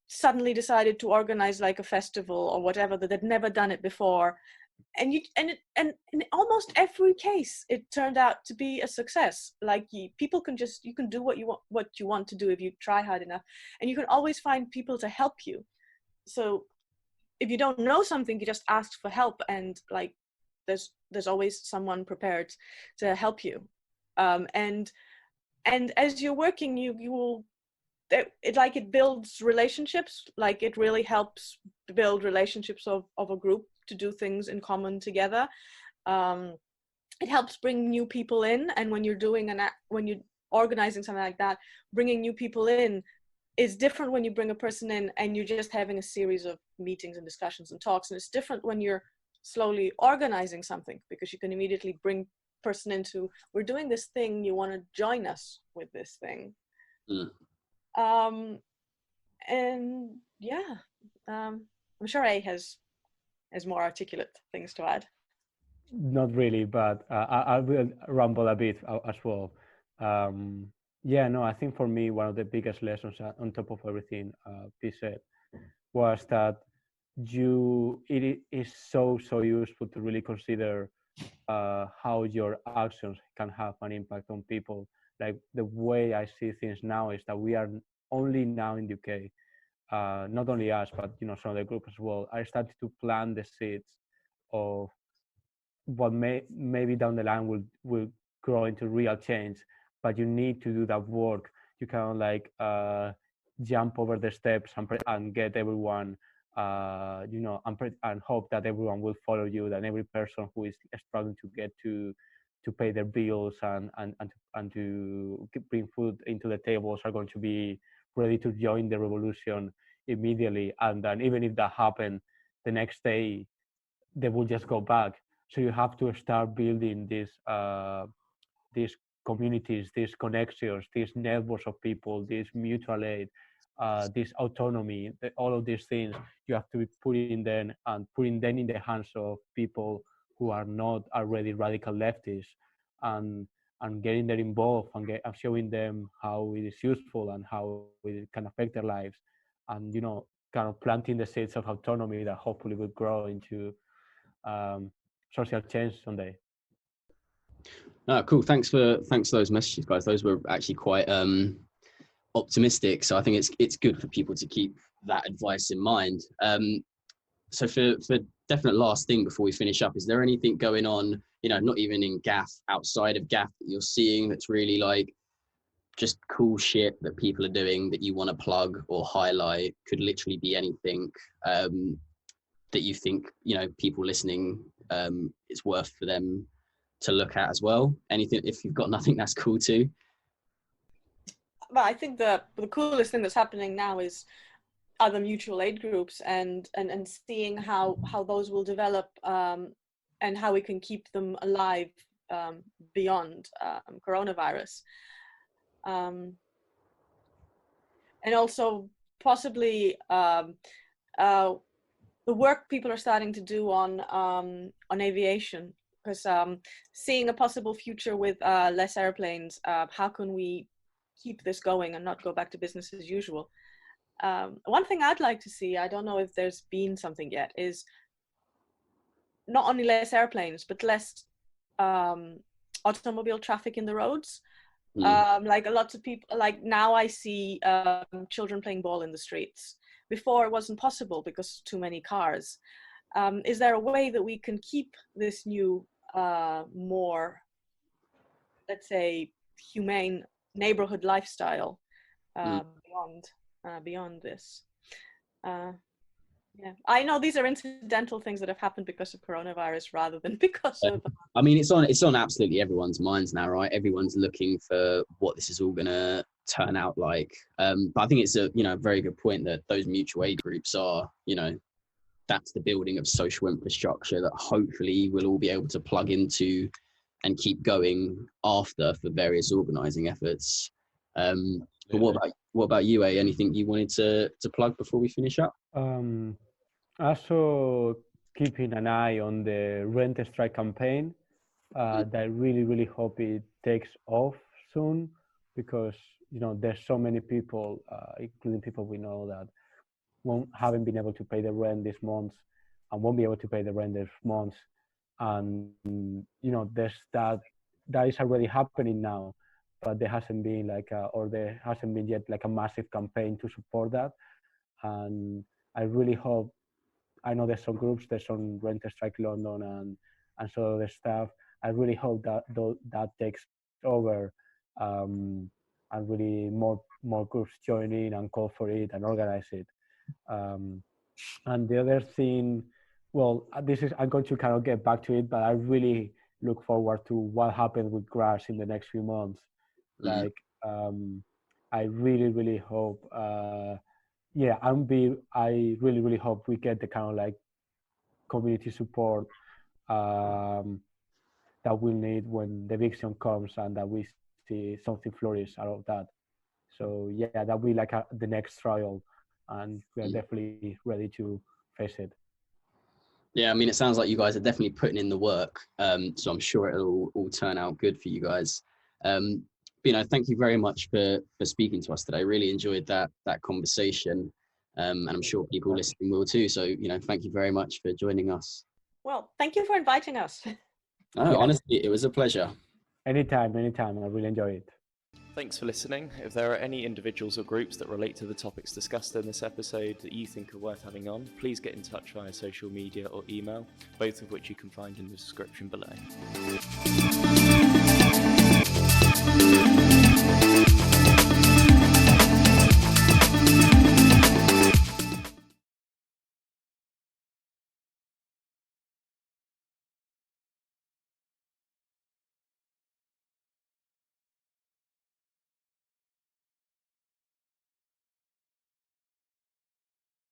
suddenly decided to organize like a festival or whatever, that they'd never done it before, and in almost every case it turned out to be a success. Like, people can you can do what you want to do if you try hard enough, and you can always find people to help you. So if you don't know something, you just ask for help, and like there's always someone prepared to help you. And as you're working, you will, it builds relationships. Like, it really helps build relationships of a group to do things in common together. It helps bring new people in, and when you're organizing something like that, bringing new people in is different when you bring a person in and you're just having a series of meetings and discussions and talks, and it's different when you're slowly organizing something, because you can immediately bring person into, we're doing this thing, you want to join us with this thing. And yeah, I'm sure A has more articulate things to add. Not really, but I will ramble a bit as well. Yeah, no, I think for me, one of the biggest lessons on top of everything P said was that it is so useful to really consider how your actions can have an impact on people. Like, the way I see things now is that we are only now in the UK, not only us, but you know, some of the group as well, I started to plant the seeds of what maybe down the line will grow into real change. But you need to do that work. You can't like jump over the steps and get everyone, you know, and hope that everyone will follow you, that every person who is struggling to get to pay their bills and to bring food into the tables are going to be ready to join the revolution immediately. And then even if that happened, the next day they will just go back. So you have to start building these communities, these connections, these networks of people, this mutual aid. this autonomy, all of these things, you have to be putting them in the hands of people who are not already radical leftists, and getting them involved and showing them how it is useful and how it can affect their lives, and kind of planting the seeds of autonomy that hopefully will grow into social change someday. Cool. Thanks for those messages, guys. Those were actually quite optimistic. So I think it's good for people to keep that advice in mind. So for definite last thing before we finish up, is there anything going on, not even in GAF, outside of GAF, that you're seeing that's really like just cool shit that people are doing that you want to plug or highlight? Could literally be anything that you think, people listening, it's worth for them to look at as well. Anything, if you've got nothing, that's cool too. Well, I think the coolest thing that's happening now is other mutual aid groups and seeing how those will develop, and how we can keep them alive beyond coronavirus. And also possibly the work people are starting to do on aviation, because seeing a possible future with less airplanes, how can we keep this going and not go back to business as usual? One thing I'd like to see, I don't know if there's been something yet, is not only less airplanes, but less automobile traffic in the roads. Like lots of people, like now I see children playing ball in the streets. Before it wasn't possible because too many cars. Is there a way that we can keep this new, more, let's say, humane neighborhood lifestyle beyond this? Yeah, I know these are incidental things that have happened because of coronavirus rather than because of. I mean, it's on absolutely everyone's minds now, right? Everyone's looking for what this is all gonna turn out like. But I think it's a very good point that those mutual aid groups are, that's the building of social infrastructure that hopefully we'll all be able to plug into and keep going after for various organizing efforts. But what about you, A? Anything you wanted to plug before we finish up? Also keeping an eye on the rent strike campaign. That I really hope it takes off soon, because there's so many people, including people we know, that haven't been able to pay the rent this month and won't be able to pay the rent this month, and there's that is already happening now, but there hasn't been yet like a massive campaign to support that. And I really hope, I know there's some groups, there's some Rent Strike London and so other stuff. I really hope that takes over, and really more groups join in and call for it and organize it. And the other thing, well, I'm going to kind of get back to it, but I really look forward to what happens with Grass in the next few months. Like, I really hope, I really hope we get the kind of like community support that we'll need when the eviction comes, and that we see something flourish out of that. So yeah, that'll be like the next trial, and we are definitely ready to face it. Yeah, I mean, it sounds like you guys are definitely putting in the work, so I'm sure it'll all turn out good for you guys. Thank you very much for speaking to us today. Really enjoyed that conversation, and I'm sure people listening will too. So, thank you very much for joining us. Well, thank you for inviting us. Honestly, it was a pleasure. Anytime. I really enjoy it. Thanks for listening. If there are any individuals or groups that relate to the topics discussed in this episode that you think are worth having on, please get in touch via social media or email, both of which you can find in the description below.